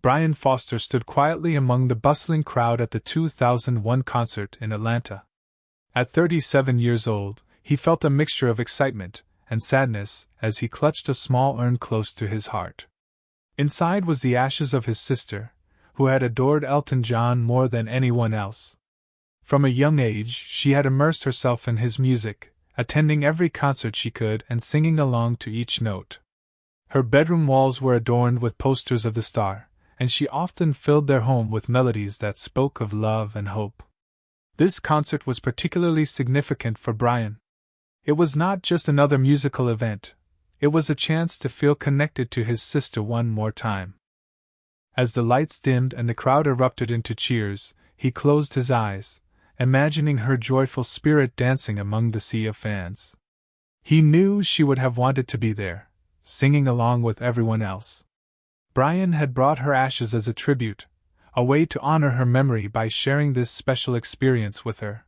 Brian Foster stood quietly among the bustling crowd at the 2001 concert in Atlanta. At 37 years old, he felt a mixture of excitement and sadness as he clutched a small urn close to his heart. Inside was the ashes of his sister, who had adored Elton John more than anyone else. From a young age, she had immersed herself in his music, attending every concert she could and singing along to each note. Her bedroom walls were adorned with posters of the star, and she often filled their home with melodies that spoke of love and hope. This concert was particularly significant for Brian. It was not just another musical event, it was a chance to feel connected to his sister one more time. As the lights dimmed and the crowd erupted into cheers, he closed his eyes, imagining her joyful spirit dancing among the sea of fans. He knew she would have wanted to be there, singing along with everyone else. Brian had brought her ashes as a tribute, a way to honor her memory by sharing this special experience with her.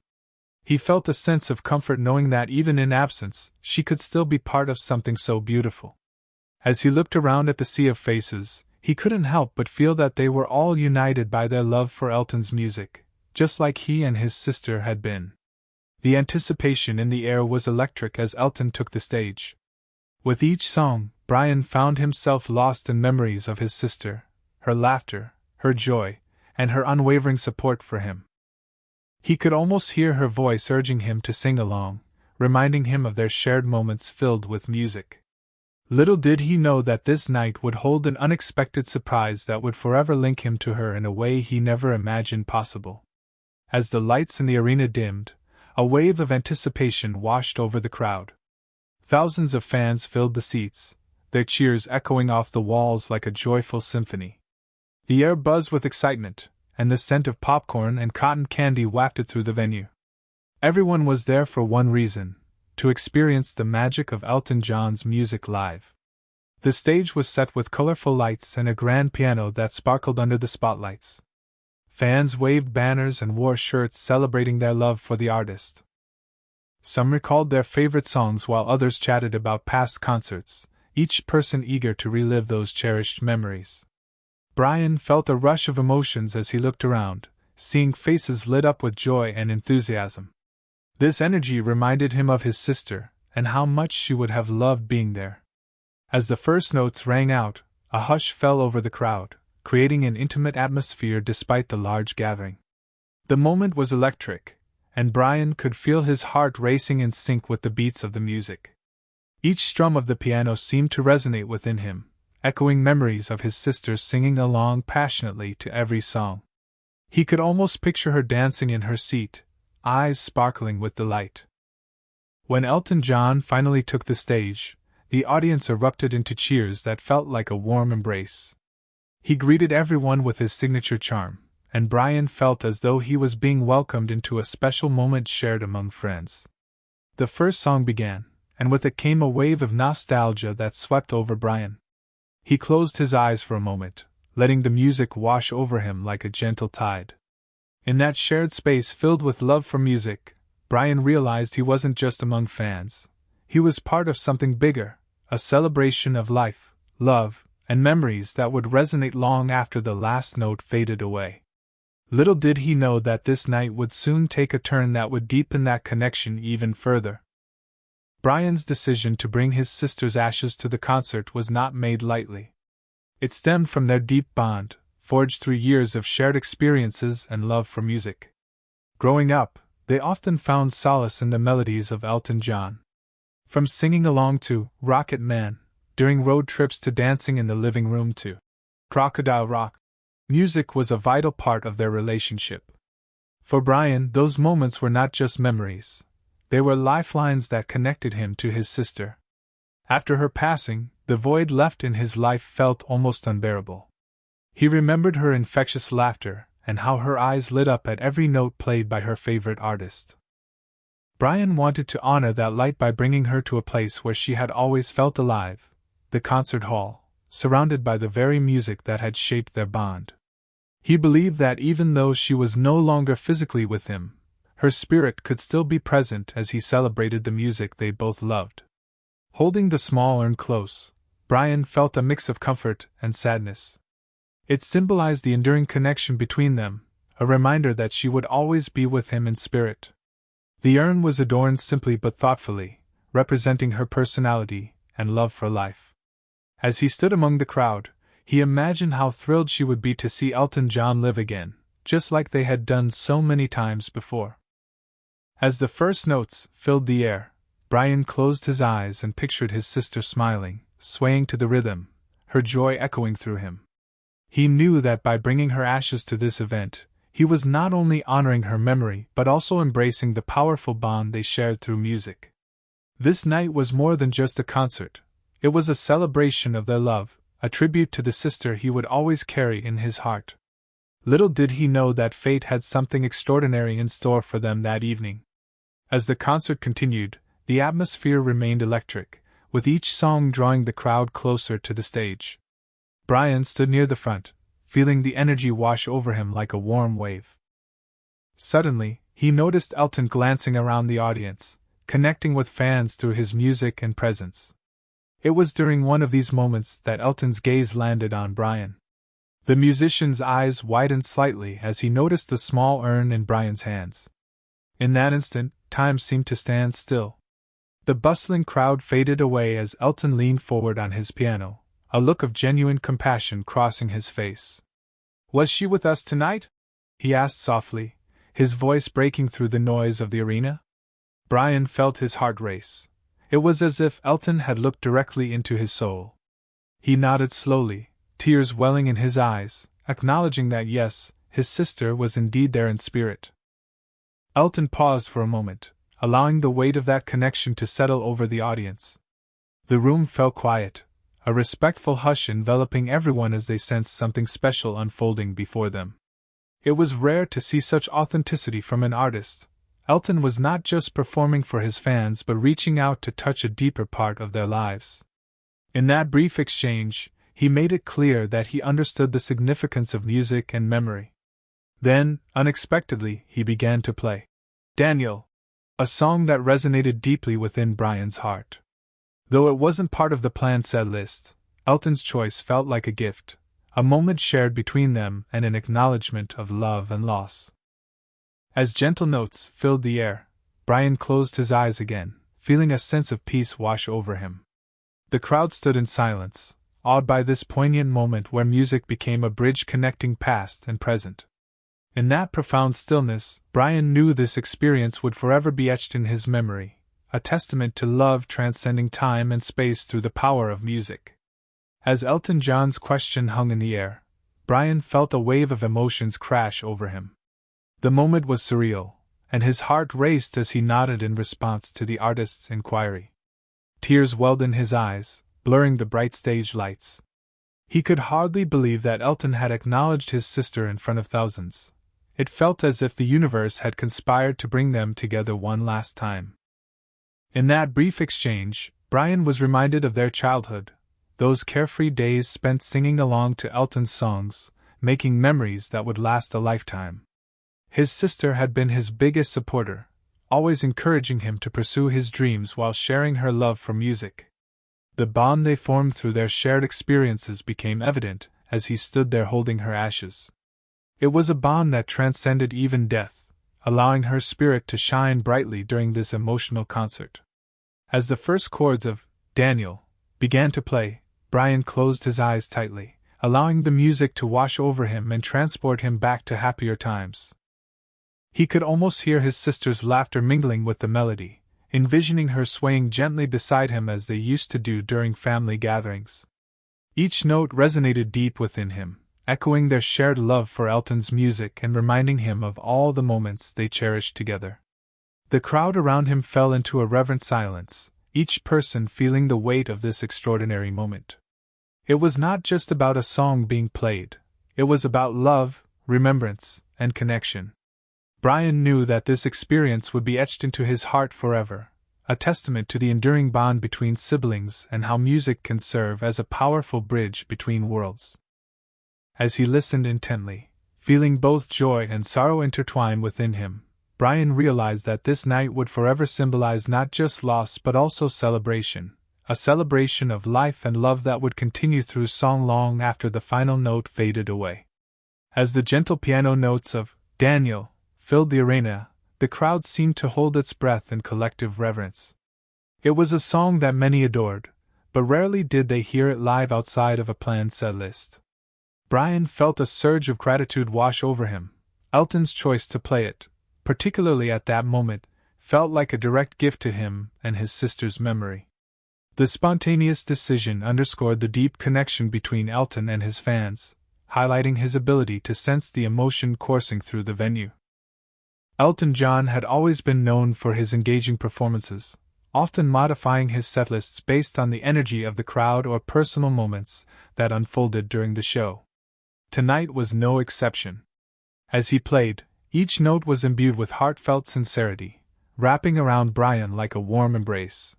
He felt a sense of comfort knowing that even in absence, she could still be part of something so beautiful. As he looked around at the sea of faces, he couldn't help but feel that they were all united by their love for Elton's music, just like he and his sister had been. The anticipation in the air was electric as Elton took the stage. With each song, Brian found himself lost in memories of his sister, her laughter, her joy, and her unwavering support for him. He could almost hear her voice urging him to sing along, reminding him of their shared moments filled with music. Little did he know that this night would hold an unexpected surprise that would forever link him to her in a way he never imagined possible. As the lights in the arena dimmed, a wave of anticipation washed over the crowd. Thousands of fans filled the seats, their cheers echoing off the walls like a joyful symphony. The air buzzed with excitement, and the scent of popcorn and cotton candy wafted through the venue. Everyone was there for one reason: to experience the magic of Elton John's music live. The stage was set with colorful lights and a grand piano that sparkled under the spotlights. Fans waved banners and wore shirts celebrating their love for the artist. Some recalled their favorite songs while others chatted about past concerts, each person eager to relive those cherished memories. Brian felt a rush of emotions as he looked around, seeing faces lit up with joy and enthusiasm. This energy reminded him of his sister, and how much she would have loved being there. As the first notes rang out, a hush fell over the crowd, creating an intimate atmosphere despite the large gathering. The moment was electric, and Brian could feel his heart racing in sync with the beats of the music. Each strum of the piano seemed to resonate within him, echoing memories of his sister singing along passionately to every song. He could almost picture her dancing in her seat, eyes sparkling with delight. When Elton John finally took the stage, the audience erupted into cheers that felt like a warm embrace. He greeted everyone with his signature charm, and Brian felt as though he was being welcomed into a special moment shared among friends. The first song began, and with it came a wave of nostalgia that swept over Brian. He closed his eyes for a moment, letting the music wash over him like a gentle tide. In that shared space filled with love for music, Brian realized he wasn't just among fans. He was part of something bigger, a celebration of life, love, and memories that would resonate long after the last note faded away. Little did he know that this night would soon take a turn that would deepen that connection even further. Brian's decision to bring his sister's ashes to the concert was not made lightly. It stemmed from their deep bond, forged through years of shared experiences and love for music. Growing up, they often found solace in the melodies of Elton John. From singing along to Rocket Man, during road trips to dancing in the living room to Crocodile Rock, music was a vital part of their relationship. For Brian, those moments were not just memories. They were lifelines that connected him to his sister. After her passing, the void left in his life felt almost unbearable. He remembered her infectious laughter and how her eyes lit up at every note played by her favorite artist. Brian wanted to honor that light by bringing her to a place where she had always felt alive, the concert hall, surrounded by the very music that had shaped their bond. He believed that even though she was no longer physically with him, her spirit could still be present as he celebrated the music they both loved. Holding the small urn close, Brian felt a mix of comfort and sadness. It symbolized the enduring connection between them, a reminder that she would always be with him in spirit. The urn was adorned simply but thoughtfully, representing her personality and love for life. As he stood among the crowd, he imagined how thrilled she would be to see Elton John live again, just like they had done so many times before. As the first notes filled the air, Brian closed his eyes and pictured his sister smiling, swaying to the rhythm, her joy echoing through him. He knew that by bringing her ashes to this event, he was not only honoring her memory but also embracing the powerful bond they shared through music. This night was more than just a concert. It was a celebration of their love, a tribute to the sister he would always carry in his heart. Little did he know that fate had something extraordinary in store for them that evening. As the concert continued, the atmosphere remained electric, with each song drawing the crowd closer to the stage. Brian stood near the front, feeling the energy wash over him like a warm wave. Suddenly, he noticed Elton glancing around the audience, connecting with fans through his music and presence. It was during one of these moments that Elton's gaze landed on Brian. The musician's eyes widened slightly as he noticed the small urn in Brian's hands. In that instant, time seemed to stand still. The bustling crowd faded away as Elton leaned forward on his piano, a look of genuine compassion crossing his face. "Was she with us tonight?" he asked softly, his voice breaking through the noise of the arena. Brian felt his heart race. It was as if Elton had looked directly into his soul. He nodded slowly, tears welling in his eyes, acknowledging that yes, his sister was indeed there in spirit. Elton paused for a moment, allowing the weight of that connection to settle over the audience. The room fell quiet, a respectful hush enveloping everyone as they sensed something special unfolding before them. It was rare to see such authenticity from an artist. Elton was not just performing for his fans but reaching out to touch a deeper part of their lives. In that brief exchange, he made it clear that he understood the significance of music and memory. Then, unexpectedly, he began to play Daniel, a song that resonated deeply within Brian's heart. Though it wasn't part of the planned setlist, Elton's choice felt like a gift, a moment shared between them and an acknowledgement of love and loss. As gentle notes filled the air, Brian closed his eyes again, feeling a sense of peace wash over him. The crowd stood in silence, awed by this poignant moment where music became a bridge connecting past and present. In that profound stillness, Brian knew this experience would forever be etched in his memory, a testament to love transcending time and space through the power of music. As Elton John's question hung in the air, Brian felt a wave of emotions crash over him. The moment was surreal, and his heart raced as he nodded in response to the artist's inquiry. Tears welled in his eyes, blurring the bright stage lights. He could hardly believe that Elton had acknowledged his sister in front of thousands. It felt as if the universe had conspired to bring them together one last time. In that brief exchange, Brian was reminded of their childhood, those carefree days spent singing along to Elton's songs, making memories that would last a lifetime. His sister had been his biggest supporter, always encouraging him to pursue his dreams while sharing her love for music. The bond they formed through their shared experiences became evident as he stood there holding her ashes. It was a bond that transcended even death, allowing her spirit to shine brightly during this emotional concert. As the first chords of Daniel began to play, Brian closed his eyes tightly, allowing the music to wash over him and transport him back to happier times. He could almost hear his sister's laughter mingling with the melody, envisioning her swaying gently beside him as they used to do during family gatherings. Each note resonated deep within him, echoing their shared love for Elton's music and reminding him of all the moments they cherished together. The crowd around him fell into a reverent silence, each person feeling the weight of this extraordinary moment. It was not just about a song being played, it was about love, remembrance, and connection. Brian knew that this experience would be etched into his heart forever, a testament to the enduring bond between siblings and how music can serve as a powerful bridge between worlds. As he listened intently, feeling both joy and sorrow intertwine within him, Brian realized that this night would forever symbolize not just loss but also celebration, a celebration of life and love that would continue through song long after the final note faded away. As the gentle piano notes of Daniel filled the arena, the crowd seemed to hold its breath in collective reverence. It was a song that many adored, but rarely did they hear it live outside of a planned setlist. Brian felt a surge of gratitude wash over him. Elton's choice to play it, particularly at that moment, felt like a direct gift to him and his sister's memory. The spontaneous decision underscored the deep connection between Elton and his fans, highlighting his ability to sense the emotion coursing through the venue. Elton John had always been known for his engaging performances, often modifying his setlists based on the energy of the crowd or personal moments that unfolded during the show. Tonight was no exception. As he played, each note was imbued with heartfelt sincerity, wrapping around Brian like a warm embrace.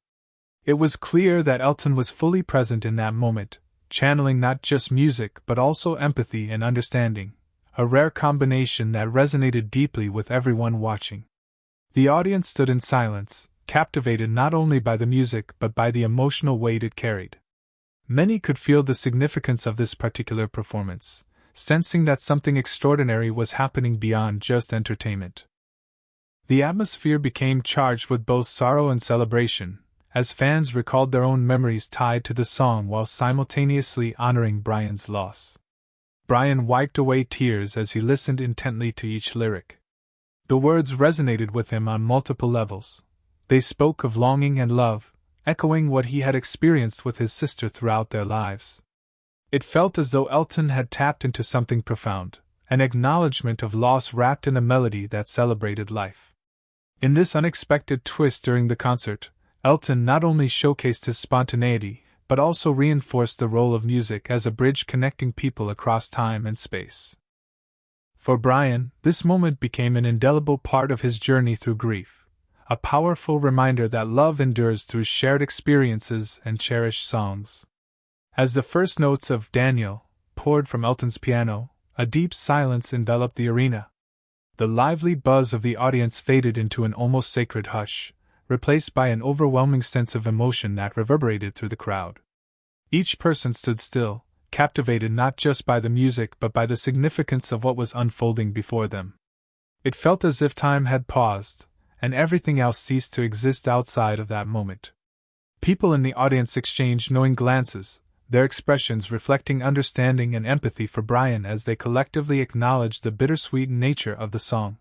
It was clear that Elton was fully present in that moment, channeling not just music but also empathy and understanding, a rare combination that resonated deeply with everyone watching. The audience stood in silence, captivated not only by the music but by the emotional weight it carried. Many could feel the significance of this particular performance, sensing that something extraordinary was happening beyond just entertainment. The atmosphere became charged with both sorrow and celebration, as fans recalled their own memories tied to the song while simultaneously honoring Brian's loss. Brian wiped away tears as he listened intently to each lyric. The words resonated with him on multiple levels. They spoke of longing and love, echoing what he had experienced with his sister throughout their lives. It felt as though Elton had tapped into something profound, an acknowledgement of loss wrapped in a melody that celebrated life. In this unexpected twist during the concert, Elton not only showcased his spontaneity, but also reinforced the role of music as a bridge connecting people across time and space. For Brian, this moment became an indelible part of his journey through grief, a powerful reminder that love endures through shared experiences and cherished songs. As the first notes of Daniel poured from Elton's piano, a deep silence enveloped the arena. The lively buzz of the audience faded into an almost sacred hush, replaced by an overwhelming sense of emotion that reverberated through the crowd. Each person stood still, captivated not just by the music but by the significance of what was unfolding before them. It felt as if time had paused, and everything else ceased to exist outside of that moment. People in the audience exchanged knowing glances, their expressions reflecting understanding and empathy for Brian as they collectively acknowledged the bittersweet nature of the song.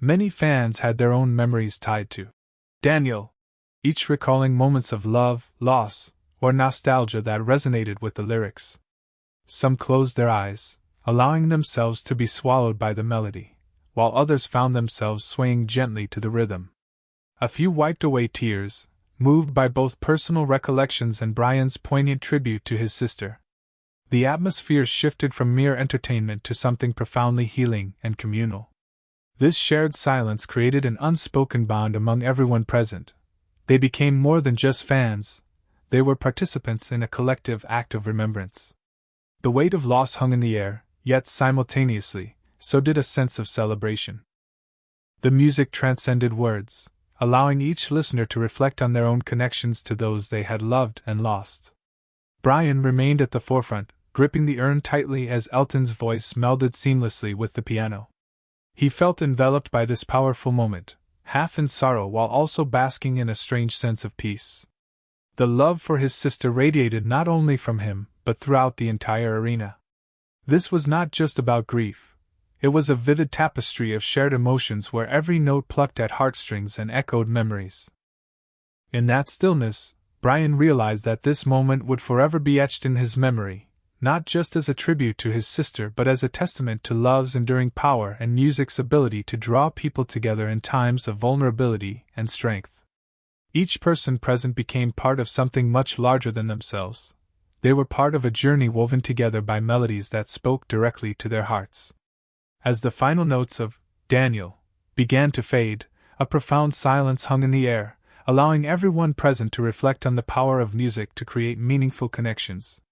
Many fans had their own memories tied to Daniel, each recalling moments of love, loss, or nostalgia that resonated with the lyrics. Some closed their eyes, allowing themselves to be swallowed by the melody, while others found themselves swaying gently to the rhythm. A few wiped away tears, moved by both personal recollections and Brian's poignant tribute to his sister. The atmosphere shifted from mere entertainment to something profoundly healing and communal. This shared silence created an unspoken bond among everyone present. They became more than just fans, they were participants in a collective act of remembrance. The weight of loss hung in the air, yet simultaneously, so did a sense of celebration. The music transcended words, allowing each listener to reflect on their own connections to those they had loved and lost. Brian remained at the forefront, gripping the urn tightly as Elton's voice melded seamlessly with the piano. He felt enveloped by this powerful moment, half in sorrow while also basking in a strange sense of peace. The love for his sister radiated not only from him, but throughout the entire arena. This was not just about grief. It was a vivid tapestry of shared emotions where every note plucked at heartstrings and echoed memories. In that stillness, Brian realized that this moment would forever be etched in his memory, not just as a tribute to his sister but as a testament to love's enduring power and music's ability to draw people together in times of vulnerability and strength. Each person present became part of something much larger than themselves. They were part of a journey woven together by melodies that spoke directly to their hearts. As the final notes of Daniel began to fade, a profound silence hung in the air, allowing everyone present to reflect on the power of music to create meaningful connections.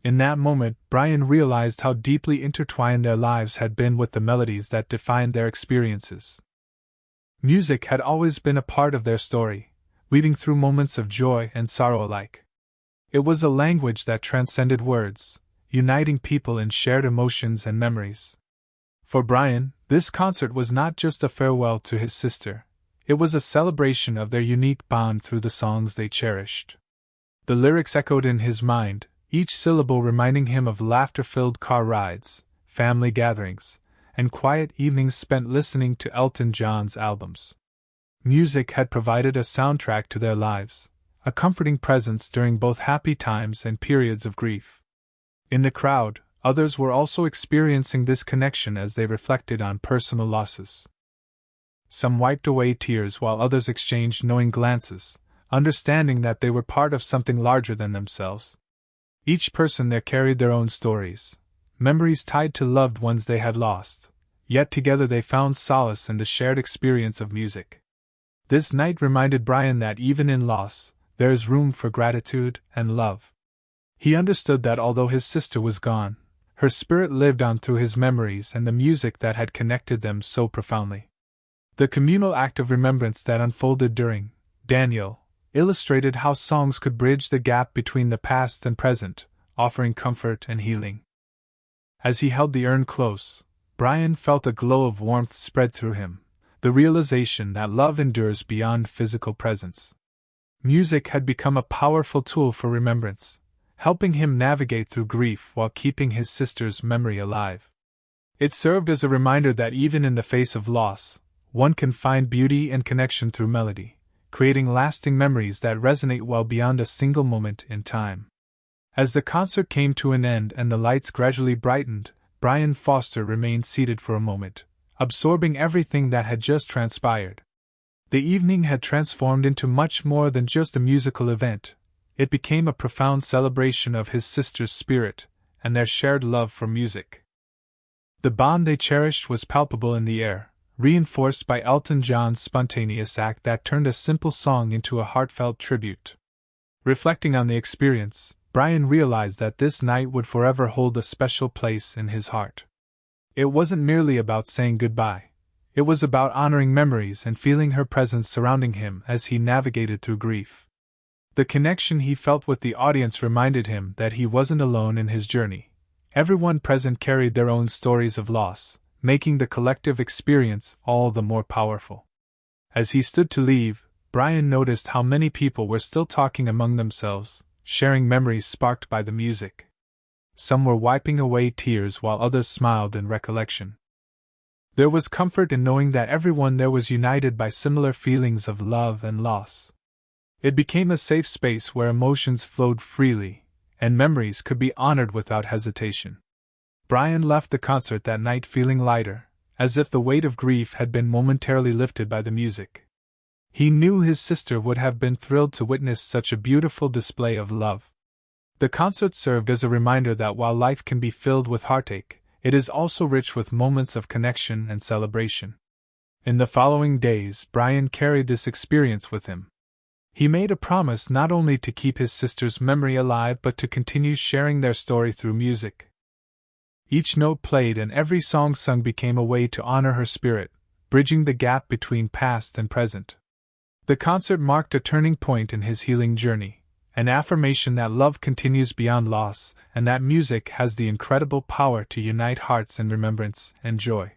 In that moment, Brian realized how deeply intertwined their lives had been with the melodies that defined their experiences. Music had always been a part of their story, weaving through moments of joy and sorrow alike. It was a language that transcended words, uniting people in shared emotions and memories. For Brian, this concert was not just a farewell to his sister, it was a celebration of their unique bond through the songs they cherished. The lyrics echoed in his mind, each syllable reminding him of laughter-filled car rides, family gatherings, and quiet evenings spent listening to Elton John's albums. Music had provided a soundtrack to their lives, a comforting presence during both happy times and periods of grief. In the crowd, others were also experiencing this connection as they reflected on personal losses. Some wiped away tears while others exchanged knowing glances, understanding that they were part of something larger than themselves. Each person there carried their own stories, memories tied to loved ones they had lost, yet together they found solace in the shared experience of music. This night reminded Brian that even in loss, there is room for gratitude and love. He understood that although his sister was gone, her spirit lived on through his memories and the music that had connected them so profoundly. The communal act of remembrance that unfolded during Daniel illustrated how songs could bridge the gap between the past and present, offering comfort and healing. As he held the urn close, Brian felt a glow of warmth spread through him, the realization that love endures beyond physical presence. Music had become a powerful tool for remembrance, helping him navigate through grief while keeping his sister's memory alive. It served as a reminder that even in the face of loss, one can find beauty and connection through melody, creating lasting memories that resonate well beyond a single moment in time. As the concert came to an end and the lights gradually brightened, Brian Foster remained seated for a moment, absorbing everything that had just transpired. The evening had transformed into much more than just a musical event. It became a profound celebration of his sister's spirit and their shared love for music. The bond they cherished was palpable in the air, reinforced by Elton John's spontaneous act that turned a simple song into a heartfelt tribute. Reflecting on the experience, Brian realized that this night would forever hold a special place in his heart. It wasn't merely about saying goodbye. It was about honoring memories and feeling her presence surrounding him as he navigated through grief. The connection he felt with the audience reminded him that he wasn't alone in his journey. Everyone present carried their own stories of loss, making the collective experience all the more powerful. As he stood to leave, Brian noticed how many people were still talking among themselves, sharing memories sparked by the music. Some were wiping away tears while others smiled in recollection. There was comfort in knowing that everyone there was united by similar feelings of love and loss. It became a safe space where emotions flowed freely, and memories could be honored without hesitation. Brian left the concert that night feeling lighter, as if the weight of grief had been momentarily lifted by the music. He knew his sister would have been thrilled to witness such a beautiful display of love. The concert served as a reminder that while life can be filled with heartache, it is also rich with moments of connection and celebration. In the following days, Brian carried this experience with him. He made a promise not only to keep his sister's memory alive but to continue sharing their story through music. Each note played and every song sung became a way to honor her spirit, bridging the gap between past and present. The concert marked a turning point in his healing journey, an affirmation that love continues beyond loss and that music has the incredible power to unite hearts in remembrance and joy.